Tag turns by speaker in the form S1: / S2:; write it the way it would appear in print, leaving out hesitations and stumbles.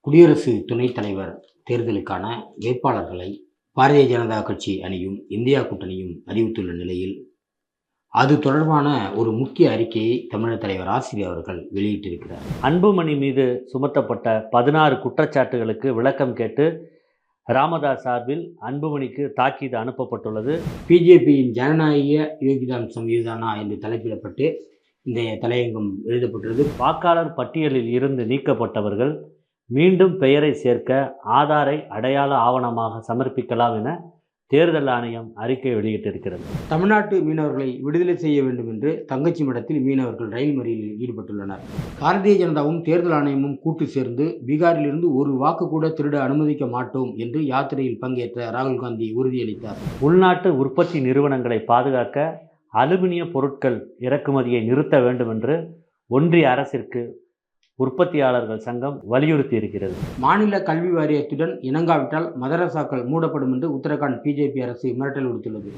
S1: குடியரசு துணைத் தலைவர் தேர்தலுக்கான வேட்பாளர்களை பாரதிய ஜனதா கட்சி அணியும் இந்தியா கூட்டணியும் அறிவித்துள்ள நிலையில் அது தொடர்பான ஒரு முக்கிய அறிக்கையை தமிழக தலைவர் ஆசிரியர் அவர்கள் வெளியிட்டிருக்கிறார்.
S2: அன்புமணி மீது சுமத்தப்பட்ட 16 குற்றச்சாட்டுகளுக்கு விளக்கம் கேட்டு ராமதாஸ் சார்பில் அன்புமணிக்கு தாக்கீது அனுப்பப்பட்டுள்ளது.
S1: பிஜேபியின் ஜனநாயக யோகிதான் சம்விதானா என்று தலைப்பிடப்பட்டு இந்த தலையங்கம் எழுதப்பட்டுள்ளது.
S2: வாக்காளர் பட்டியலில் இருந்து நீக்கப்பட்டவர்கள் மீண்டும் பெயரை சேர்க்க ஆதாரை அடையாள ஆவணமாக சமர்ப்பிக்கலாம் என தேர்தல் ஆணையம் அறிக்கை வெளியிட்டிருக்கிறது.
S1: தமிழ்நாட்டு மீனவர்களை விடுதலை செய்ய வேண்டும் என்று தங்கச்சி மடத்தில் மீனவர்கள் ரயில் மறியலில் ஈடுபட்டுள்ளனர். பாரதிய ஜனதாவும் தேர்தல் ஆணையமும் கூட்டு சேர்ந்து பீகாரிலிருந்து ஒரு வாக்கு கூட திருட அனுமதிக்க மாட்டோம் என்று யாத்திரையில் பங்கேற்ற ராகுல் காந்தி உறுதியளித்தார்.
S2: உள்நாட்டு உற்பத்தி நிறுவனங்களை பாதுகாக்க அலுமினிய பொருட்கள் இறக்குமதியை நிறுத்த வேண்டும் என்று ஒன்றிய அரசிற்கு உற்பத்தியாளர்கள் சங்கம் வலியுறுத்தி இருக்கிறது.
S1: மாநில கல்வி வாரியத்துடன் இணங்காவிட்டால் மதரசாக்கள் மூடப்படும் என்று உத்தரகாண்ட் பிஜேபி அரசு மிரட்டல் விடுத்துள்ளது.